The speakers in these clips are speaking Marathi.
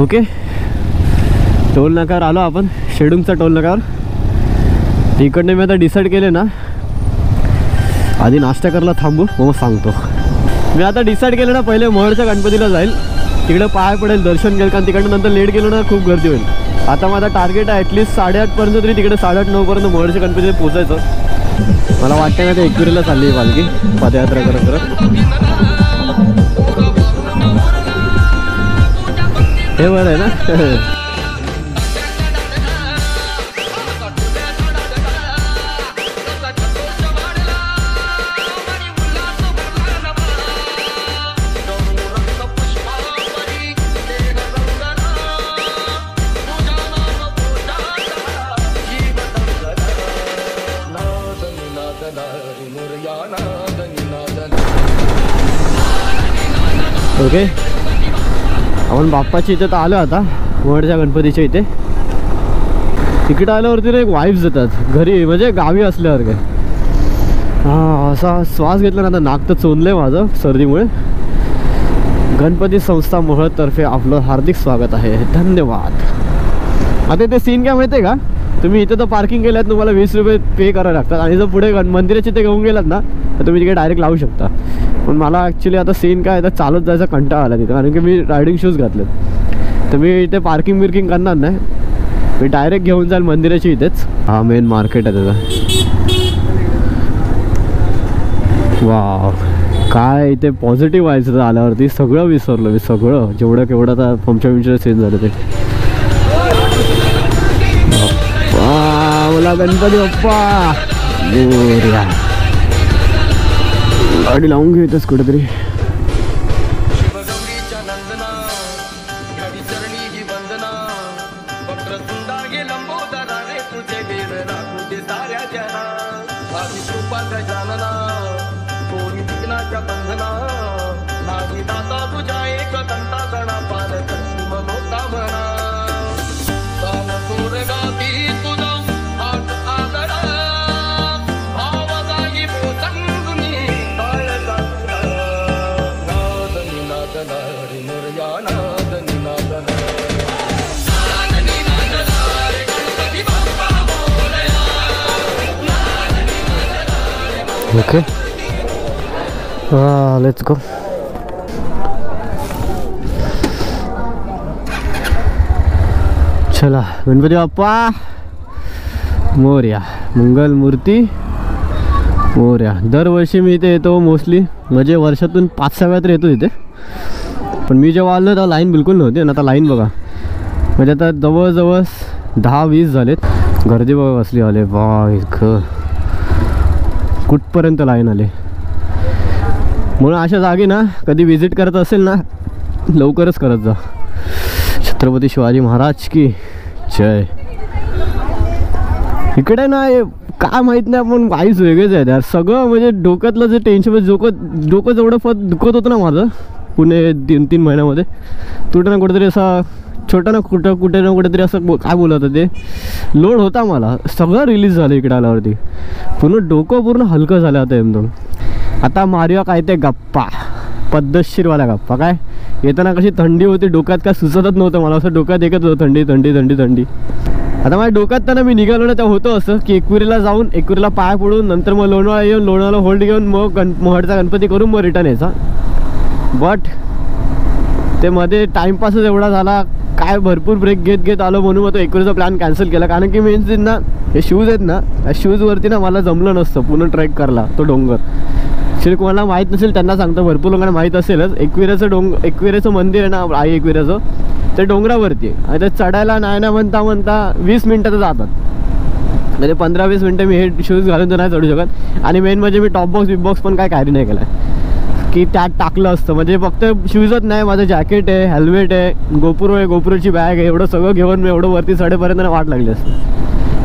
ओके, टोल नाक्यावर आलो आपण, शेडूंगचा टोल नाक्यावर. तिकडने मी आता डिसाईड केले ना, आधी नाश्ता करायला थांबू मग सांगतो. मी आता डिसाईड केलं ना, पहिले महडच्या गणपतीला जाईल, तिकडे पाय पडेल, दर्शन घेईल, कारण तिकडनं नंतर लेट गेलो ना खूप गर्दी होईल. आता माझा टार्गेट आहे ॲटलिस्ट 8:30पर्यंत तरी तिकडे 8:30-9पर्यंत महडच्या गणपतीला पोचायचं. मला वाटतं ना ते एकविरीला चालली आहे पालखी पदयात्रा करत करत. हे बरं आहे ना. ओके, आपण बाप्पाच्या इथे तर आलो आता, महडच्या गणपतीच्या इथे. तिकडे आल्यावरती ना एक वाईब्स येतात घरी, म्हणजे गावी असल्यावर काय. हां, असा श्वास घेतला ना, आता नाक तर चोंदलंय माझं सर्दीमुळे. गणपती संस्था महडतर्फे आपलं हार्दिक स्वागत आहे, धन्यवाद. आता ते सीन काय माहिती आहे का, तुम्ही इथे तर पार्किंग केल्यात, तुम्हाला 20 रुपये पे करायला लागतात, आणि जर पुढे मंदिराचे ते घेऊन गेलात ना तर तुम्ही तिकडे डायरेक्ट लावू शकता. पण मला ॲक्च्युली आता सीन काय, आता चालत जायचा कंटाळा आला तिथं, कारण की मी रायडिंग शूज घातलेत. तर मी इथे पार्किंग बिर्किंग करणार नाही, मी डायरेक्ट घेऊन जाईल मंदिराची इथेच. हा मेन मार्केट आहे त्याचा. वाव, काय इथे पॉझिटिव्ह व्हायचं आल्यावरती. सगळं विसरलो मी, सगळं जेवढं केवढं आता पंचमीचं सीन झालं ते. मला गणपती बाप्पा मोरया. गाडी लावून घेतच कुठेतरी. Okay, let's go. चला, गणपती बाप्पा मोरया, मंगल मूर्ती मोरया. दरवर्षी मी इथे येतो मोस्टली, म्हणजे वर्षातून 5-6 वेळा तर येतो इथे. पण मी जेव्हा आलो तेव्हा लाईन बिलकुल नव्हती, आणि आता लाईन बघा, म्हणजे आता जवळजवळ 10-20 झालेत. गर्दी बघा कसली आले, बाय कुठपर्यंत लाईन आले. म्हणून अशा जागी ना कधी विजिट करत असेल ना, लवकरच करत जा. छत्रपती शिवाजी महाराज की जय. इकडे ना काय माहीत नाही, पण वाईज वेगळेच आहेत यार सगळं. म्हणजे डोक्यातलं जे टेन्शन, डोकं जेवढं दुखत होतं ना माझं पुणे 3 महिन्यामध्ये, कुठं ना कुठेतरी असा छोटा ना कुठे ना कुठेतरी असं काय बोलत ते लोड होता मला. सगळं रिलीज झालं इकडे आल्यावरती, पूर्ण डोकं पूर्ण हलकं झालं आता एकदम. आता मारूया काय ते गप्पा, पद्धतशीरवाला गप्पा. काय येताना कशी थंडी होती, डोक्यात काय सुचतच नव्हतं मला, असं डोक्यात एकच होतं थंडी थंडी थंडी थंडी. आता माझ्या डोक्यात त्यांना मी निघालो ना, तेव्हा होतं असं की एकविरीला जाऊन एकविरीला पाय पडून नंतर मग लोणावळा येऊन लोणावळा होल्ड घेऊन मग महडचा गणपती करून मग रिटर्न यायचा. बट ते मध्ये टाईमपासच एवढा झाला, काय भरपूर ब्रेक घेत आलो, म्हणून मग तो एकविरीचा प्लॅन कॅन्सल केला. कारण की मेन सीन ना, हे शूज आहेत ना, या शूजवरती ना मला जमलं नसतं पूर्ण ट्रेक करायला तो डोंगर. ॲक्च्युली कोणाला माहीत नसेल त्यांना सांगतो, भरपूर लोकांना माहीत असेलच. एकविरेचं मंदिर आहे ना आई एकविरेचं, ते डोंगरावरती आहे, आणि ते चढायला नाही ना म्हणता 20 मिनटं जातात. म्हणजे 15-20 मिनटं मी हे शूज घालून तर नाही चढू शकत. आणि मेन म्हणजे मी टॉप बॉक्स पण काय कॅरी नाही केला की त्यात टाकलं असतं. म्हणजे फक्त शूजच नाही, माझं जॅकेट आहे, हेल्मेट आहे, गोप्रो आहे, गोप्रोची बॅग आहे, एवढं सगळं घेऊन मी एवढं वरती चढेपर्यंत वाट लागली असते.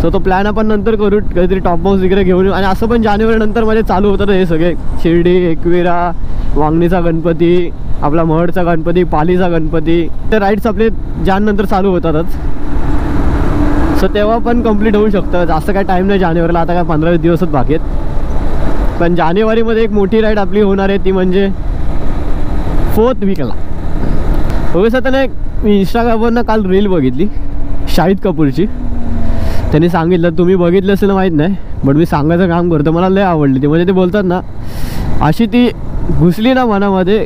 सो तो प्लॅन आपण नंतर करू, काहीतरी टॉप बॉक्स वगैरे घेऊन येऊ. आणि असं पण जानेवारी नंतर माझे चालू होतं हे सगळे, शिर्डी, एकविरा, वांगणीचा गणपती, आपला महडचा गणपती, पालीचा गणपती, ते राईड्स आपले नंतर चालू होतातच. सो तेव्हा पण कंप्लीट होऊ शकतं, जास्त काय टाईम नाही जानेवारीला, आता काय 15-20 दिवसच बाकी आहेत. पण जानेवारीमध्ये एक मोठी राईड आपली होणार आहे, ती म्हणजे 4th वीकला. थोडंसं त्याने मी इंस्टाग्रामवरनं काल रील बघितली शाहिद कपूरची. त्यांनी सांगितलं, तुम्ही बघितलं असेल माहीत नाही, बट मी सांगायचं काम करतो, मला लय आवडली ती. म्हणजे ते बोलतात ना, अशी ती घुसली ना मनामध्ये.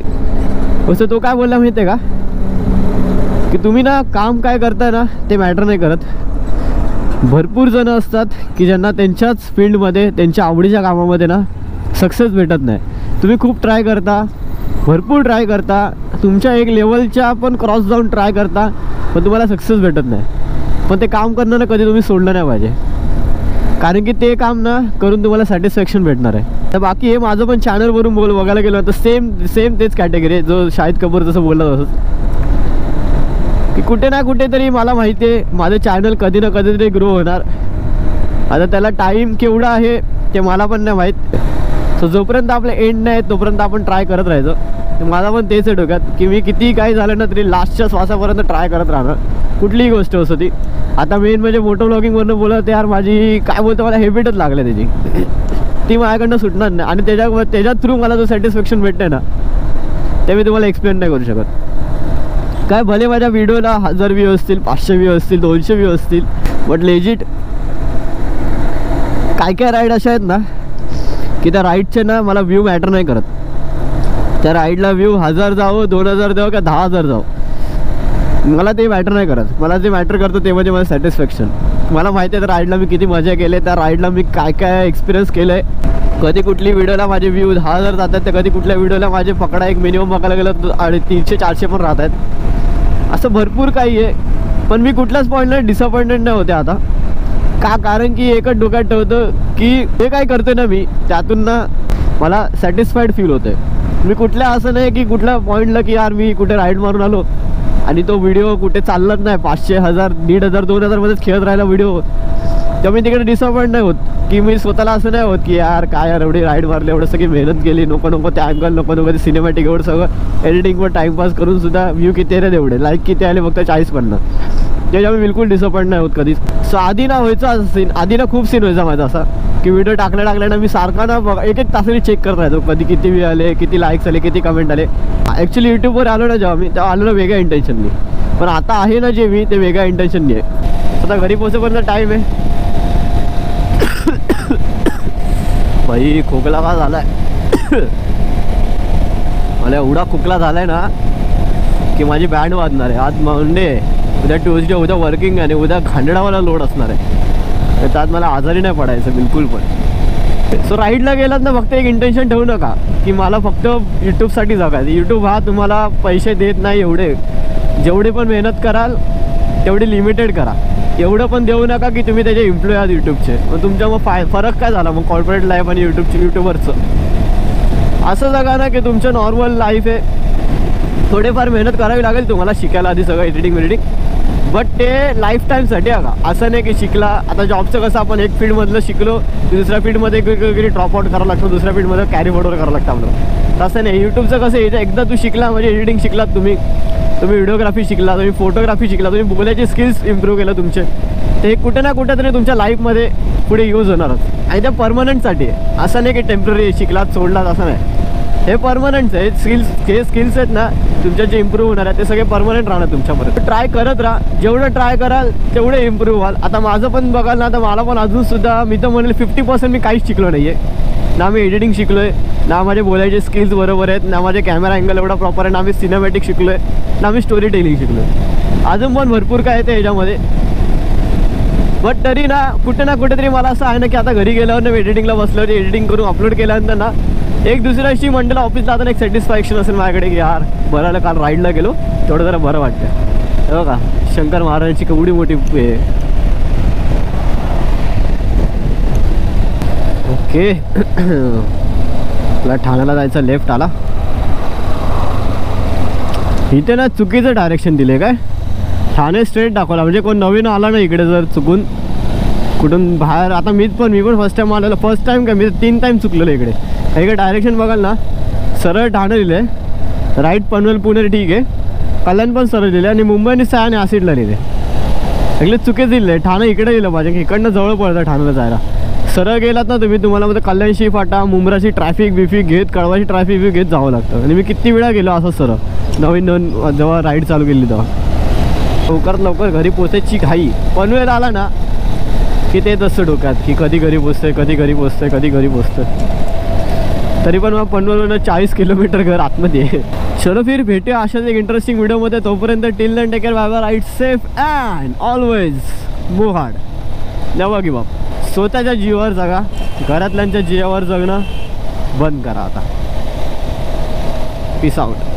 असं तो काय बोलला माहिती आहे का, की तुम्ही ना काम काय करताय ना ते मॅटर नाही करत. भरपूर जणं असतात की ज्यांना त्यांच्याच फील्डमध्ये त्यांच्या आवडीच्या कामामध्ये ना सक्सेस भेटत नाही. तुम्ही खूप ट्राय करता, भरपूर ट्राय करता, तुमच्या एक लेवलच्या पण क्रॉस जाऊन ट्राय करता, पण तुम्हाला सक्सेस भेटत नाही. पण ते काम करणं ना कधी तुम्ही सोडलं नाही पाहिजे, कारण की ते काम ना करून तुम्हाला सॅटिस्फॅक्शन भेटणार आहे. तर बाकी हे माझं पण चॅनलवरून बघायला गेलं तर सेम तेच कॅटेगरी आहे जो शाहिद कपूर जसं बोलला तसंच, की कुठे ना कुठेतरी मला माहिती आहे माझं चॅनल कधी ना कधीतरी ग्रो होणार. आता त्याला टाईम केवढा आहे ते मला पण नाही माहीत. सो जोपर्यंत आपलं एंड नाही तोपर्यंत आपण ट्राय करत राहायचं. तर मला पण तेच आहे डोक्यात की मी किती काही झालं ना तरी लास्टच्या श्वासापर्यंत ट्राय करत राहणार, कुठलीही गोष्ट असो ती. आता मेन म्हणजे मोटो ब्लॉगिंगवरनं बोलत यार, माझी काय बोलतो मला हॅबिटच लागली त्याची, ती माझ्याकडनं सुटणार नाही. आणि त्याच्या थ्रू मला जो सॅटिस्फॅक्शन भेटते ना ते मी तुम्हाला एक्सप्लेन नाही करू शकत. काय भले माझ्या व्हिडिओला 1000 व्ह्यू असतील, 500 व्ह्यू असतील, 200 व्ह्यू असतील, बट लेजिट काय राईड अशा आहेत ना की त्या राईडचे ना मला व्ह्यू मॅटर नाही करत. त्या राईडला व्ह्यू 1000 जावो, 2000 जावो, का 10,000 जावो, मला ते मॅटर नाही करत. मला जे मॅटर करतं ते म्हणजे माझं सॅटिस्फॅक्शन. मला माहिती आहे त्या राईडला मी किती मजा केली, त्या राईडला मी काय एक्सपिरियन्स केलं आहे. कधी कुठली व्हिडिओला माझे व्ह्यू 10,000 जातात, तर कधी कुठल्या व्हिडिओला माझे पकडा एक मिनिमम बघायला गेलं 300-400 पण राहत आहेत. असं भरपूर काही आहे. पण मी कुठल्याच पॉईंटला डिसअपॉइंटेड नाही होते आता का, कारण की एकच डोक्यात ठेवतं की हे काय करतोय ना मी, त्यातून ना मला सॅटिस्फाईड फील होतं आहे. मी कुठल्या असं नाही की कुठल्या पॉईंटला की यार मी कुठे राईड मारून आलो आणि तो व्हिडिओ कुठे चाललाच नाही, 500, 1000, 1500, 2000 मध्येच खेळत राहिला व्हिडिओ, तर मी तिकडे डिसअपॉइंट नाही होत. की मी स्वतःला असं नाही होत की यार काय यार एवढी राईड मारली, एवढं सगळी मेहनत केली, नको त्या अँगल, नको ते सिनेमॅटिक, एवढं सगळं एडिटिंगवर टाईमपास करून सुद्धा व्ह्यू किती आले तेवढे, लाईक किती आले फक्त 40-50, त्याच्यामुळे बिलकुल डिसअपॉइंट नाही होत कधीच. सो आधी ना व्हायचा असं सीन, आधी ना खूप सीन व्हायचा माझा असा की व्हिडिओ टाकल्या ना मी सारखा ना बघा एक तासाने चेक करत राहतो कधी किती व्ह्यू आले, किती लाईक्स आले, किती कमेंट आले. ॲक्च्युली यूट्यूबवर आलो ना जेव्हा मी, तेव्हा आलो ना वेगळ्या इंटेन्शननी, पण आता आहे ना जे मी ते वेगळ्या इंटेन्शननी आहे. आता घरी पोहोचेपर्यंत टाईम आहे. भाई खोकला का झालाय मला, एवढा खोकला झालाय ना की माझी बँड वाजणार आहे. आज मंडे, उद्या ट्यूजडे, उद्या वर्किंग आहे आणि उद्या खांडडावाला लोड असणार आहे. तर त्यात मला आजारी नाही पडायचं बिलकुल पण. सो राईडला गेलात ना फक्त एक इंटेन्शन ठेवू नका की मला फक्त यूट्यूबसाठी जगायचं. यूट्यूब हा तुम्हाला पैसे देत नाही एवढे, जेवढे पण मेहनत कराल तेवढी लिमिटेड करा. एवढं पण देऊ नका की तुम्ही त्याचे एम्प्लॉय आहात यूट्यूबचे. मग तुमच्या मग फरक काय झाला मग कॉर्पोरेट लाईफ आणि यूट्यूबरचं. असं जगा ना की तुमचं नॉर्मल लाईफ आहे, थोडेफार मेहनत करावी लागेल तुम्हाला शिकायला आधी सगळं एडिटिंग, बट ते लाईफ टाईमसाठी आहे का. असं नाही की शिकला आता जॉबचं कसं आपण एक फील्डमधलं शिकलो की दुसऱ्या फील्डमध्ये वेगवेगळी ड्रॉप आउट करावं लागतं, दुसऱ्या फील्डमध्ये कॅरी फॉरवर्ड करावं लागतं आपलं. तसं नाही. यूट्यूबचं कसं आहे, एकदा तू शिकला म्हणजे एडिटिंग शिकलात तुम्ही व्हिडिओग्राफी शिकला, तुम्ही फोटोग्राफी शिकला, तुम्ही बोलायचे स्किल्स इम्प्रूव्ह केलं तुमचे, ते कुठे ना कुठे तरी तुमच्या लाईफमध्ये पुढे यूज होणारच. आणि त्या परमनंटसाठी आहे, असं नाही की टेम्पररी शिकलात सोडलात असं नाही. हे परमनंटच आहे. हे स्किल्स आहेत ना तुमच्या जे इम्प्रूव्ह होणार आहे ते सगळे परमनंट राहणार तुमच्यापर्यंत. ट्राय करत राहा, जेवढं ट्राय कराल तेवढे इम्प्रूव्ह व्हाल. आता माझं पण बघाल ना, आता मला पण अजूनसुद्धा मी तर म्हणेल 50% मी काहीच शिकलो नाही आहे. ना मी एडिटिंग शिकलो आहे, ना माझे बोलायचे स्किल्स बरोबर आहेत, ना माझे कॅमेरा अँगल एवढा प्रॉपर आहे, ना मी सिनेमॅटिक शिकलो आहे, ना मी स्टोरी टेलिंग शिकलो आहे. अजून पण भरपूर काय येते ह्याच्यामध्ये. बट तरी ना कुठेतरी मला असं आहे ना की आता घरी गेल्यावर ना एडिटिंगला बसल्यावर एडिटिंग करून अपलोड केल्यानंतर ना एक दुसऱ्या दिवशी मंडेला ऑफिसला जाताना एक सॅटिस्फॅक्शन असेल माझ्याकडे की यार बरं आलं, काल राईडला गेलो तेवढं जरा बरं वाटतं. हे बघा शंकर महाराजांची केवढी मोठी आहे. ओके तुला ठाण्याला जायचा लेफ्ट आला. इथे ना चुकीचं डायरेक्शन दिले काय, ठाणे स्ट्रेट दाखवला. म्हणजे कोण नवीन आला ना इकडे जर चुकून कुठून बाहेर, आता मी पण फर्स्ट टाईम आलेलो, फर्स्ट टाईम काय मी 3 टाईम चुकलेलो इकडे. इकडे डायरेक्शन बघाल ना सरळ ठाणे लिहिलं आहे, राईट पनवेल पुणे ठीक आहे, कल्याण पण सरळ लिहिलं आणि मुंबई आणि सहा आणि ॲसिडला लिहिले. सगळे चुकीच दिले. ठाणे इकडे लिहिलं पाहिजे की इकडनं जवळ पडतं ठाण्याला जायला. सरळ गेलात ना तुम्ही, तुम्हाला मध्ये कल्याणशी फाटा, मुंब्राची ट्रॅफिक घेत, कळवाची ट्रॅफिक घेत जावं लागतं. आणि मी किती वेळा गेलो असं सरळ, नवीन नवीन जेव्हा राईड चालू केली तेव्हा लवकरात लवकर घरी पोचायची घाई. पनवेल आला ना की तेच असतं डोक्यात की कधी घरी पोचतोय, कधी घरी पोचतोय, कधी घरी पोचतोय. तरी पण मग पनवेलवरून 40 किलोमीटर घर आतमध्ये. चलो फिर भेटूया अशाच एक इंटरेस्टिंग व्हिडिओमध्ये. तोपर्यंत till then take care, bye bye, ride safe and always move hard. Never give up. स्वतःच्या जीवावर जगा, घरातल्यांच्या जीवावर जगणं बंद करा आता. Peace out.